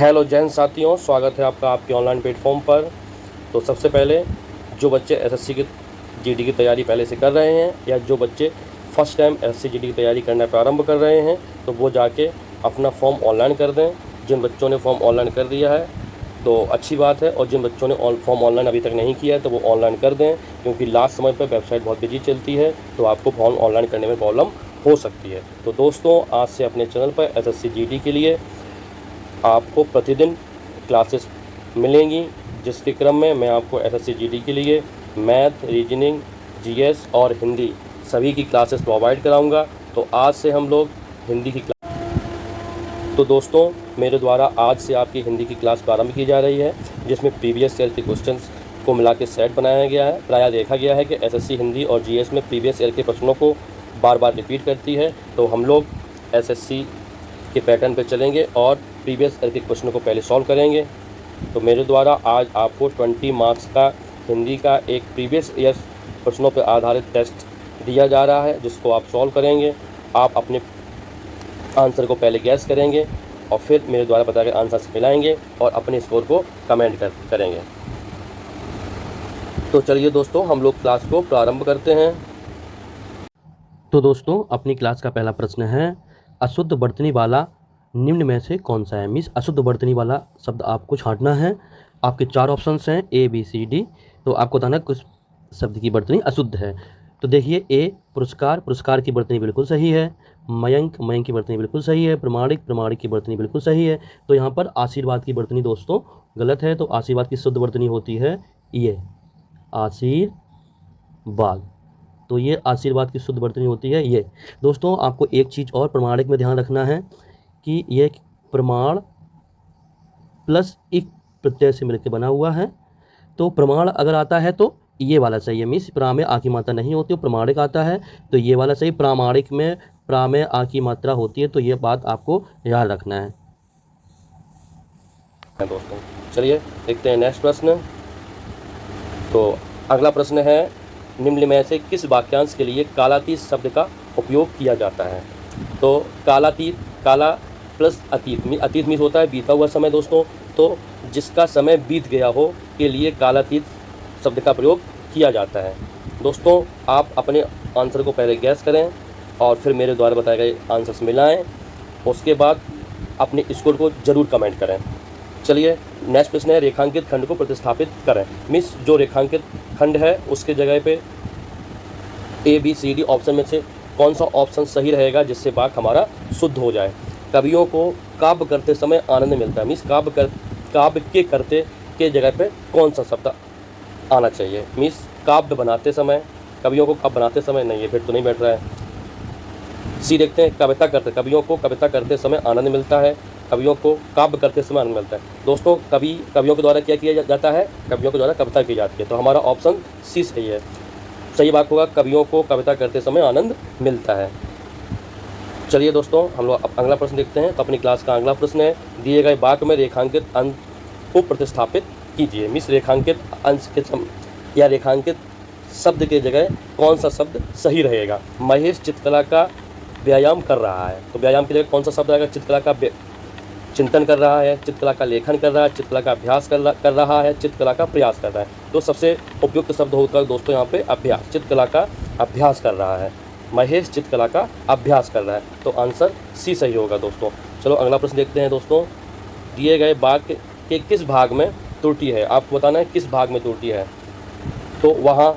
Hello Jain साथियों, स्वागत है आपका आपके ऑनलाइन प्लेटफॉर्म पर। तो सबसे पहले जो बच्चे एसएससी की जीडी की तैयारी पहले से कर रहे हैं या जो बच्चे फर्स्ट टाइम एसएससी जीडी की तैयारी करना प्रारंभ कर रहे हैं तो वो जाके अपना फॉर्म ऑनलाइन कर दें। जिन बच्चों ने फॉर्म ऑनलाइन कर दिया है तो अच्छी बात है, और जिन बच्चों ने फॉर्म ऑनलाइन अभी तक नहीं किया है तो वो ऑनलाइन कर दें, क्योंकि लास्ट समय पर वेबसाइट बहुत बिजी चलती है तो आपको फॉर्म ऑनलाइन करने में प्रॉब्लम हो सकती है। तो दोस्तों, आज से अपने चैनल पर एसएससी जीडी के लिए आपको प्रतिदिन क्लासेस मिलेंगी, जिसके क्रम में मैं आपको एसएससी जीडी के लिए मैथ, रीजनिंग, जीएस और हिंदी सभी की क्लासेस प्रोवाइड कराऊंगा। तो आज से हम लोग हिंदी की तो दोस्तों, मेरे द्वारा आज से आपकी हिंदी की क्लास प्रारंभ की जा रही है, जिसमें प्रीवियस ईयर के क्वेश्चंस को मिला के सेट बनाया गया है। प्रायः देखा गया है कि एसएससी हिंदी और जीएस में प्रीवियस ईयर के प्रश्नों को बार बार रिपीट करती है, तो हम लोग एसएससी के पैटर्न पर चलेंगे और प्रीवियस ईयर के क्वेश्चनों को पहले सॉल्व करेंगे। तो मेरे द्वारा आज आपको 20 मार्क्स का हिंदी का एक प्रीवियस ईयर प्रश्नों पर आधारित टेस्ट दिया जा रहा है, जिसको आप सॉल्व करेंगे। आप अपने आंसर को पहले गैस करेंगे और फिर मेरे द्वारा बताए गए आंसर से मिलाएंगे और अपने स्कोर को कमेंट करेंगे। तो चलिए दोस्तों, हम लोग क्लास को प्रारंभ करते हैं। तो दोस्तों, अपनी क्लास का पहला प्रश्न है, अशुद्ध बर्तनी वाला निम्न में से कौन सा है। मीन्स अशुद्ध बर्तनी वाला शब्द आपको छांटना है। आपके 4 ऑप्शंस हैं ए, बी, सी, डी। तो आपको बताना है कुछ शब्द की बर्तनी अशुद्ध है। तो देखिए, ए पुरस्कार, पुरस्कार की बर्तनी बिल्कुल सही है। मयंक, मयंक की बर्तनी बिल्कुल सही है। प्रमाणिक, प्रमाणिक की बर्तनी बिल्कुल सही है। तो यहाँ पर आशीर्वाद की बर्तनी दोस्तों गलत है। तो आशीर्वाद की शुद्ध बर्तनी होती है ये आशीर्वाद। तो ये आशीर्वाद की शुद्ध बर्तनी होती है ये। दोस्तों, आपको एक चीज़ और प्रमाणिक में ध्यान रखना है कि ये प्रमाण प्लस इक प्रत्यय से मिलकर बना हुआ है। तो प्रमाण अगर आता है तो ये वाला सही है। मीन्स प्रा में आ की मात्रा नहीं होती, प्रमाणिक आता है तो ये वाला सही। प्रामाणिक में प्रा में आ की मात्रा होती है, तो ये बात आपको याद रखना है दोस्तों। चलिए देखते हैं नेक्स्ट प्रश्न। तो अगला प्रश्न है, निम्न में से किस वाक्यांश के लिए कालातीत शब्द का उपयोग किया जाता है। तो कालातीत, काला प्लस अतीत, अतीत मीन्स होता है बीता हुआ समय दोस्तों। तो जिसका समय बीत गया हो के लिए कालातीत शब्द का प्रयोग किया जाता है। दोस्तों, आप अपने आंसर को पहले गैस करें और फिर मेरे द्वारा बताए गए आंसर्स मिलाएं। उसके बाद अपने स्कोर को ज़रूर कमेंट करें। चलिए नेक्स्ट प्रश्न है, रेखांकित खंड को प्रतिस्थापित करें। मीन्स जो रेखांकित खंड है उसके जगह पे ए, बी, सी, डी ऑप्शन में से कौन सा ऑप्शन सही रहेगा जिससे वाक्य हमारा शुद्ध हो जाए। कवियों को काव्य करते समय आनंद मिलता है। मीन्स काव्य के करते के जगह पे कौन सा शब्द आना चाहिए। मीन्स काव्य बनाते समय, कवियों को काव्य बनाते समय नहीं, ये फिर तो नहीं बैठ रहा है। सी देखते हैं, कविता करते, कवियों को कविता करते समय आनंद मिलता है। कवियों को काव्य करते समय आनंद मिलता है। दोस्तों, कवियों के द्वारा क्या किया जाता है, कवियों के द्वारा कविता की जाती है। तो हमारा ऑप्शन सी सही है। सही बात होगा, कवियों को कविता करते समय आनंद मिलता है। चलिए दोस्तों, हम लोग अगला प्रश्न देखते हैं। तो अपनी क्लास का अगला प्रश्न है, दिए गए वाक्य में रेखांकित अंश को प्रतिस्थापित कीजिए। मीन्स रेखांकित अंश के या रेखांकित शब्द के जगह कौन सा शब्द सही रहेगा। महेश चित्रकला का व्यायाम कर रहा है। तो व्यायाम की जगह कौन सा शब्द आएगा। चित्रकला का चिंतन कर रहा है, चित्रकला का लेखन कर रहा है, चित्रकला का अभ्यास कर रहा है, चित्रकला का प्रयास कर रहा है। तो सबसे उपयुक्त शब्द होगा दोस्तों यहाँ पे अभ्यास। चित्रकला का अभ्यास कर रहा है, महेश चित्रकला का अभ्यास कर रहा है। तो आंसर सी सही होगा दोस्तों। चलो अगला प्रश्न देखते हैं दोस्तों। दिए गए वाक्य के किस भाग में त्रुटि है। आपको बताना है किस भाग में त्रुटि है। तो वहाँ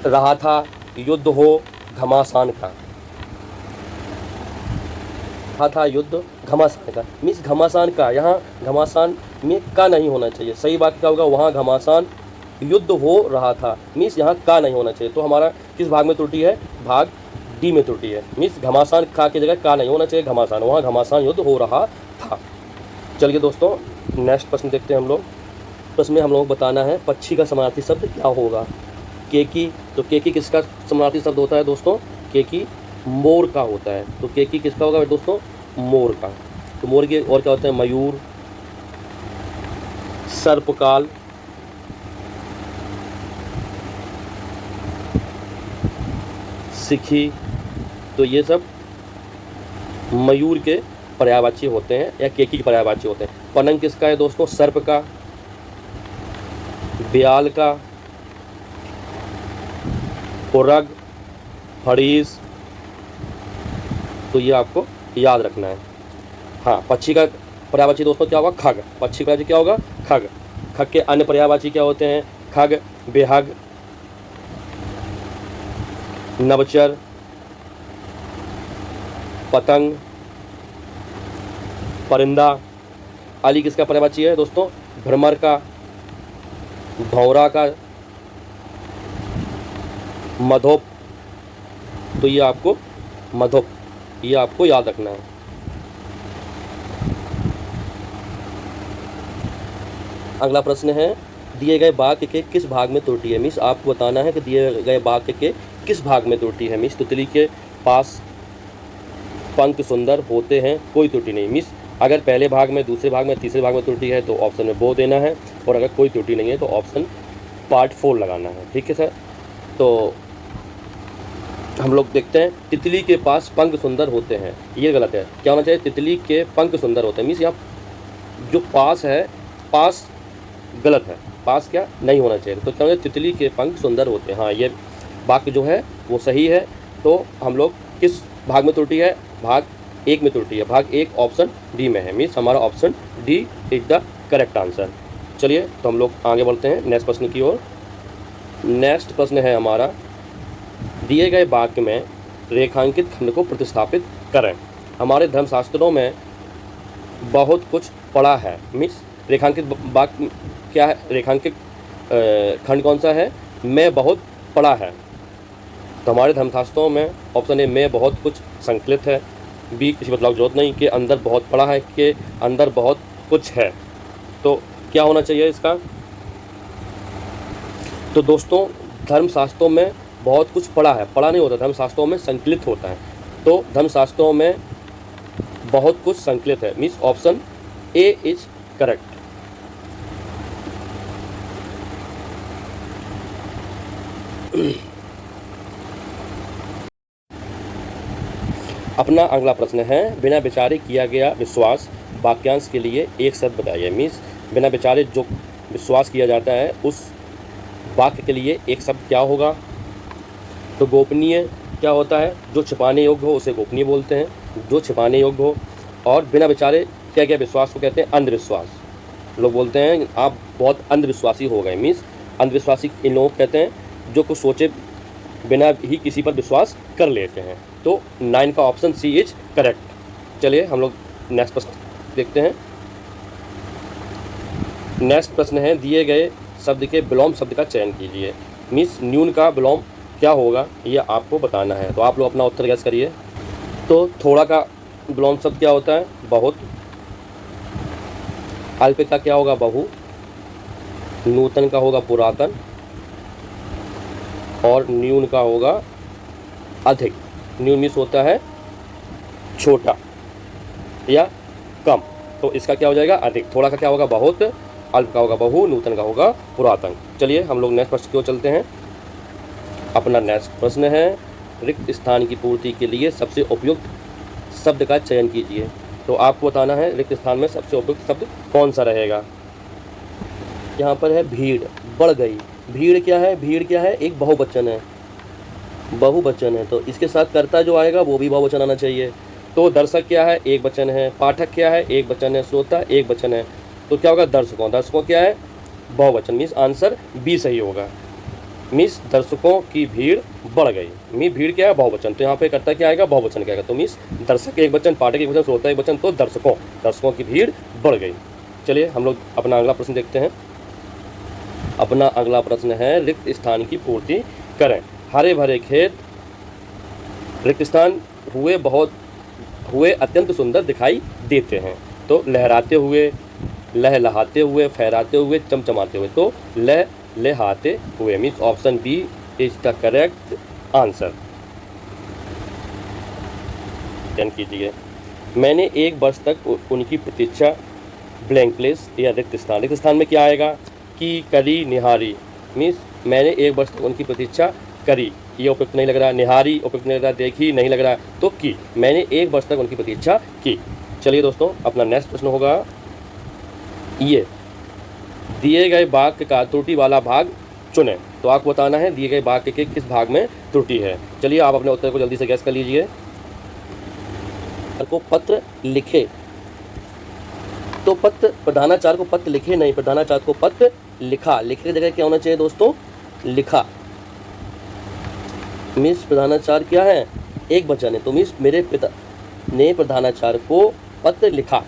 रहा था युद्ध हो घमासान का, था युद्ध घमासान का। मीन्स घमासान का, यहाँ घमासान में का नहीं होना चाहिए। सही बात क्या होगा, वहाँ घमासान युद्ध हो रहा था। मीन्स यहाँ का नहीं होना चाहिए। तो हमारा किस भाग में त्रुटि है, भाग डी में त्रुटि है। मीन्स घमासान का की जगह का नहीं होना चाहिए, घमासान, वहाँ घमासान युद्ध हो रहा था। चलिए दोस्तों, नेक्स्ट प्रश्न देखते हैं हम लोग। प्रश्न में हम लोग बताना है पक्षी का समानार्थी शब्द क्या होगा। केकी, तो केकी किसका समानार्थी शब्द होता है दोस्तों, केकी मोर का होता है। तो केकी किसका होगा दोस्तों, मोर का। तो मोर के और क्या होते हैं, मयूर, सर्पकाल, सिखी। तो ये सब मयूर के पर्यायवाची होते हैं या केकी के पर्यायवाची होते हैं। पनंग किसका है दोस्तों? सर्प का, ब्याल का, उरग, फड़ीस। तो ये आपको याद रखना है। हाँ, पक्षी का पर्यायवाची दोस्तों क्या होगा? खग। पक्षी का क्या होगा? खग। खग के अन्य पर्यायवाची क्या होते हैं? खग, बेहग, नवचर, पतंग, परिंदा। आली किसका पर्यायवाची है दोस्तों? भ्रमर का, भौरा का, मधोप। तो ये आपको मधोप, ये आपको याद रखना है। अगला प्रश्न है, दिए गए वाक्य के किस भाग में त्रुटि है? मीन्स आपको बताना है कि दिए गए वाक्य के किस भाग में त्रुटि है। मीन्स तितली के पास पंख सुंदर होते हैं, कोई त्रुटि नहीं। मीन्स अगर पहले भाग में, दूसरे भाग में, तीसरे भाग में त्रुटि है तो ऑप्शन में वो देना है, और अगर कोई त्रुटि नहीं है तो ऑप्शन पार्ट 4 लगाना है। ठीक है सर। तो हम लोग देखते हैं, तितली के पास पंख सुंदर होते हैं, ये गलत है। क्या होना चाहिए? तितली के पंख सुंदर होते हैं। मीन्स यहाँ जो पास है, पास गलत है, पास क्या नहीं होना चाहिए। तो क्या होना चाहिए? तितली के पंख सुंदर होते हैं। हाँ, ये वाक्य जो है वो सही है। तो हम लोग किस भाग में त्रुटि है? भाग 1 में त्रुटि है। भाग 1 ऑप्शन डी में है। मीन्स हमारा option D is the correct answer. चलिए तो हम लोग आगे बढ़ते हैं नेक्स्ट प्रश्न की ओर। नेक्स्ट प्रश्न है हमारा, दिए गए वाक्य में रेखांकित खंड को प्रतिस्थापित करें। हमारे धर्मशास्त्रों में बहुत कुछ पढ़ा है। मीन्स रेखांकित वाक्य क्या है? रेखांकित खंड कौन सा है? मैं बहुत पढ़ा है। तो हमारे धर्मशास्त्रों में ऑप्शन ए में बहुत कुछ संकलित है, बी किसी बदलाव की जरूरत नहीं, के अंदर बहुत पढ़ा है, के अंदर बहुत कुछ है। तो क्या होना चाहिए इसका? तो दोस्तों धर्मशास्त्रों में बहुत कुछ पढ़ा है, पढ़ा नहीं होता, धर्मशास्त्रों में संकलित होता है। तो धर्मशास्त्रों में बहुत कुछ संकलित है। Means option A is correct. अपना अगला प्रश्न है, बिना विचारे किया गया विश्वास वाक्यांश के लिए एक शब्द बताइए। मीन्स बिना विचारे जो विश्वास किया जाता है उस वाक्य के लिए एक शब्द क्या होगा? तो गोपनीय क्या होता है? जो छिपाने योग्य हो उसे गोपनीय बोलते हैं, जो छिपाने योग्य हो। और बिना विचारे क्या गया विश्वास को कहते हैं अंधविश्वास। लोग बोलते हैं आप बहुत अंधविश्वासी हो गए। मीन्स अंधविश्वासी इन लोगों को कहते हैं जो कुछ सोचे बिना ही किसी पर विश्वास कर लेते हैं। तो 9 का ऑप्शन सी इज करेक्ट। चलिए हम लोग नेक्स्ट प्रश्न देखते हैं। नेक्स्ट प्रश्न है, दिए गए शब्द के विलोम शब्द का चयन कीजिए। मीन्स न्यून का विलोम क्या होगा ये आपको बताना है। तो आप लोग अपना उत्तर गैस करिए। तो थोड़ा का विलोम शब्द क्या होता है? बहुत। अल्प का क्या होगा? बहु। नूतन का होगा पुरातन, और न्यून का होगा अधिक। न्यून मीन्स होता है छोटा या कम, तो इसका क्या हो जाएगा? अधिक। थोड़ा का क्या होगा? बहुत। अल्प का होगा बहु, नूतन का होगा पुरातन। चलिए हम लोग नेक्स्ट प्रश्न की ओर चलते हैं। अपना नेक्स्ट प्रश्न है, रिक्त स्थान की पूर्ति के लिए सबसे उपयुक्त शब्द का चयन कीजिए। तो आपको बताना है रिक्त स्थान में सबसे उपयुक्त शब्द कौन सा रहेगा। यहाँ पर है भीड़, बढ़ गई। भीड़ क्या है? भीड़ क्या है? एक बहुवचन है, बहुवचन है, तो इसके साथ कर्ता जो आएगा वो भी बहुवचन आना चाहिए। तो दर्शक क्या है? एक वचन है। पाठक क्या है? एक वचन है। श्रोता एक वचन है। तो क्या होगा? दर्शकों। दर्शकों क्या है? बहुवचन। मीन्स आंसर बी सही होगा। मीन्स दर्शकों की भीड़ बढ़ गई। मीन्स भीड़ क्या है? बहुवचन। तो यहाँ पे कर्ता क्या आएगा? बहुवचन क्या आएगा? तो मीन्स दर्शक एक वचन, पाठक एक वचन, श्रोता एक वचन, तो दर्शकों की भीड़ बढ़ गई। चलिए हम लोग अपना अगला प्रश्न देखते हैं। अपना अगला प्रश्न है, रिक्त स्थान की पूर्ति करें। हरे भरे खेत, रिक्त स्थान हुए अत्यंत सुंदर दिखाई देते हैं। तो लहराते हुए, लहलहाते हुए, फहराते हुए, चमचमाते हुए। तो लहलहाते हुए। Means option B is the correct answer. ध्यान कीजिए, मैंने एक वर्ष तक उनकी प्रतीक्षा, ब्लैंक प्लेस या रिक्त स्थान। रिक्त स्थान में क्या आएगा? की, करी, निहारी। मीन्स मैंने एक वर्ष तक उनकी प्रतीक्षा करी, ये उपयुक्त नहीं लग रहा। निहारी उपयुक्त नहीं लग रहा। देखी नहीं लग रहा। तो की, मैंने एक वर्ष तक उनकी प्रतीक्षा की। चलिए दोस्तों, अपना नेक्स्ट प्रश्न होगा ये, दिए गए वाक्य का त्रुटि वाला भाग चुनें। तो आपको बताना है दिए गए वाक्य के किस भाग में त्रुटि है। चलिए आप अपने उत्तर को जल्दी से गैस कर लीजिए। को पत्र लिखे, तो पत्र प्रधानाचार्य को पत्र लिखे नहीं, प्रधानाचार्य को पत्र लिखा। लिखे की जगह क्या होना चाहिए दोस्तों? लिखा। मिस प्रधानाचार्य क्या है? एक वचन है, तो मिस मेरे पिता ने प्रधानाचार्य को पत्र लिखा।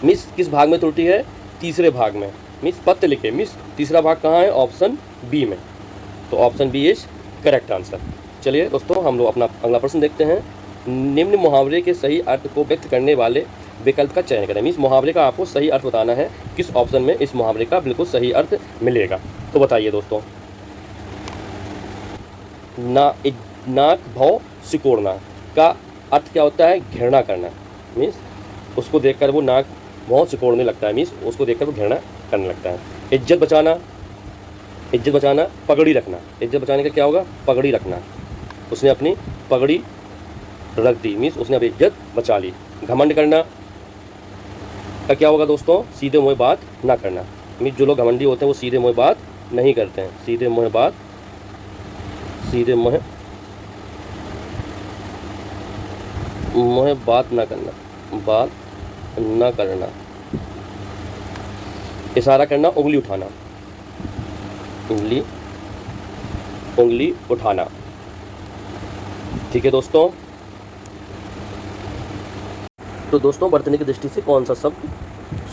मिस किस भाग में त्रुटि है? तीसरे भाग में। मिस पत्र लिखे, मिस तीसरा भाग कहाँ है? ऑप्शन बी में। तो option B is correct answer. चलिए दोस्तों, हम लोग अपना अगला प्रश्न देखते हैं। निम्न मुहावरे के सही अर्थ को व्यक्त करने वाले विकल्प का चयन करें। इस मुहावरे का आपको सही अर्थ बताना है, किस ऑप्शन में इस मुहावरे का बिल्कुल सही अर्थ मिलेगा। तो बताइए दोस्तों। नाक भौं सिकोड़ना का अर्थ क्या होता है? घृणा करना। मीन्स उसको देखकर वो नाक भौं सिकोड़ने लगता है, मीन्स उसको देखकर वो घृणा करने लगता है। इज्जत बचाना, इज्जत बचाना, पगड़ी रखना। इज्जत बचाने का क्या होगा? पगड़ी रखना। उसने अपनी पगड़ी रख दी, मीन्स उसने अपनी इज्जत बचा ली। घमंड करना का क्या होगा दोस्तों? सीधे मुँह बात ना करना। मीन्स जो लोग घमंडी होते हैं वो सीधे मुँह बात नहीं करते हैं। सीधे मुँह बात ना करना, बात ना करना। इशारा करना, उंगली उठाना, उंगली उठाना। ठीक है दोस्तों। तो दोस्तों, वर्तनी की दृष्टि से कौन सा शब्द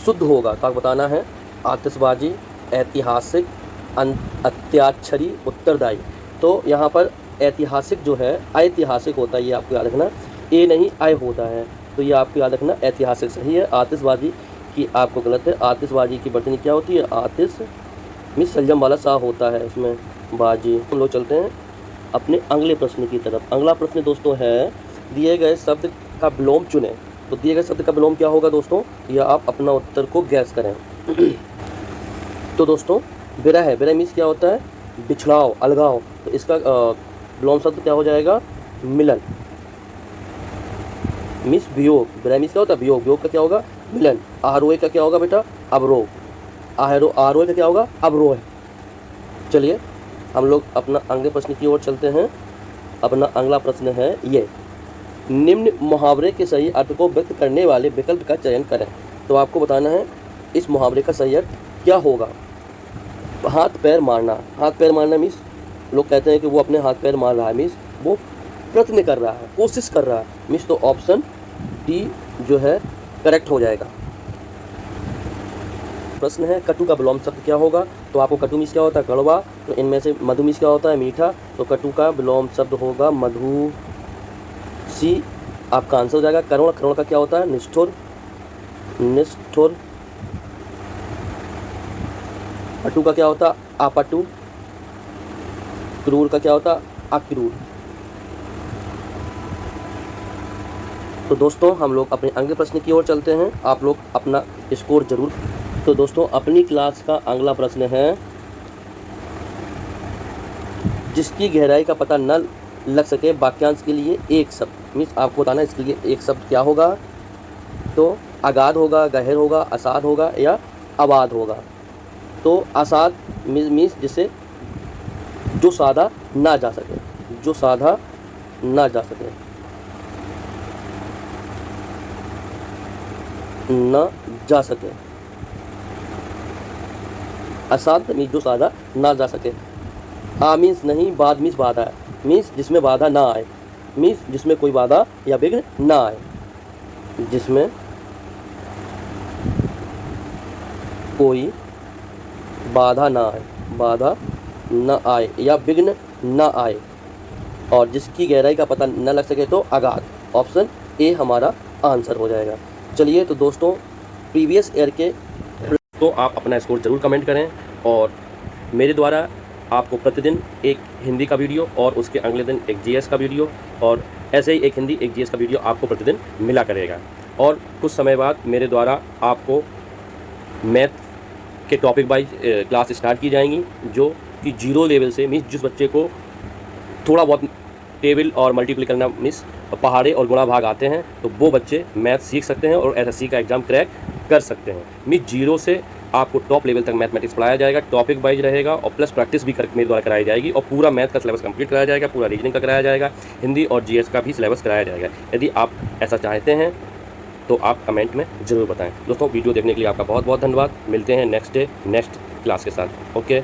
शुद्ध होगा? तो आपको बताना है आतिशबाजी, ऐतिहासिक, अत्याक्षरी, उत्तरदायी। तो यहाँ पर ऐतिहासिक जो है ऐतिहासिक होता है, ये आपको याद रखना। ए नहीं आय होता है, तो ये आपको याद रखना, ऐतिहासिक सही है। आतिशबाजी की आपको गलत है। आतिशबाजी की वर्तनी क्या होती है? आतिश मिस सलजम वाला सा होता है इसमें बाजी। हम लोग चलते हैं अपने अगले प्रश्न की तरफ। अगला प्रश्न दोस्तों है, दिए गए शब्द का विलोम चुनें। तो दिए गए शब्द का विलोम क्या होगा दोस्तों? या आप अपना उत्तर को गैस करें। तो दोस्तों, विरह है। विरह मीन्स क्या होता है? बिछड़ाव, अलगाव। तो इसका विलोम शब्द क्या हो जाएगा? मिलन। मीन्स वियोग। विरह मीन्स क्या होता है? वियोग। वियोग का क्या होगा? मिलन। आरोह का क्या होगा बेटा? अवरोह। आरोह का क्या होगा? अवरोह। चलिए हम लोग अपना अगले प्रश्न की ओर चलते हैं। अपना अगला प्रश्न है ये, निम्न मुहावरे के सही अर्थ को व्यक्त करने वाले विकल्प का चयन करें। तो आपको बताना है इस मुहावरे का सही अर्थ क्या होगा। हाथ पैर मारना। हाथ पैर मारना मीन्स लोग कहते हैं कि वो अपने हाथ पैर मार रहा है, मीन्स वो प्रयत्न कर रहा है, कोशिश कर रहा है, मीन्स तो ऑप्शन डी जो है करेक्ट हो जाएगा। प्रश्न है कटु का विलोम शब्द क्या होगा। तो आपको कटु मीन्स क्या होता है? कड़वा। तो इनमें से मधु मीन्स क्या होता है? मीठा। तो कटु का विलोम शब्द होगा मधु। सी आपका आंसर हो जाएगा। करुण। करुण का क्या होता है? निष्ठुर। निष्ठुर। पटु का क्या होता? अपटु। क्रूर का क्या होता? अक्रूर। तो दोस्तों, हम लोग अपने अगले प्रश्न की ओर चलते हैं। आप लोग अपना स्कोर जरूर। तो दोस्तों, अपनी क्लास का अगला प्रश्न है, जिसकी गहराई का पता न लग सके वाक्यांश के लिए एक शब्द। मीन्स आपको बताना है इसके लिए एक शब्द क्या होगा। तो अगाध होगा, गहर होगा, असाध होगा या अबाध होगा। तो असाध मीन्स जिसे जो साधा ना जा सके, जो साधा ना जा सके, ना जा सके। असाध मीन्स जो साधा ना जा सके। आ मीन्स नहीं, बाद मीन्स बाधा है, मीन्स जिसमें बाधा ना आए, मीन्स जिसमें कोई बाधा या विघ्न ना आए, जिसमें कोई बाधा ना आए, बाधा न आए या विघ्न न आए, और जिसकी गहराई का पता न लग सके तो अगाध। ऑप्शन ए हमारा आंसर हो जाएगा। चलिए तो दोस्तों, प्रीवियस ईयर के तो आप अपना स्कोर ज़रूर कमेंट करें, और मेरे द्वारा आपको प्रतिदिन एक हिंदी का वीडियो और उसके अगले दिन एक जीएस का वीडियो, और ऐसे ही एक हिंदी एक जीएस का वीडियो आपको प्रतिदिन मिला करेगा। और कुछ समय बाद मेरे द्वारा आपको मैथ के टॉपिक वाइज क्लास स्टार्ट की जाएंगी, जो कि 0 लेवल से मीन्स जिस बच्चे को थोड़ा बहुत टेबल और मल्टीप्लाई करना मीन्स पहाड़े और गुणा भाग आते हैं तो वो बच्चे मैथ सीख सकते हैं और एसएससी का एग्ज़ाम क्रैक कर सकते हैं। मीन्स जीरो से आपको टॉप लेवल तक मैथमेटिक्स पढ़ाया जाएगा, टॉपिक वाइज रहेगा और प्लस प्रैक्टिस भी मेरे द्वारा कराई जाएगी और पूरा मैथ का सिलेबस कंप्लीट कराया जाएगा, पूरा रीजनिंग का कराया जाएगा, हिंदी और जीएस का भी सिलेबस कराया जाएगा। यदि आप ऐसा चाहते हैं तो आप कमेंट में ज़रूर बताएं। दोस्तों वीडियो देखने के लिए आपका बहुत बहुत धन्यवाद। मिलते हैं नेक्स्ट डे नेक्स्ट क्लास के साथ। ओके।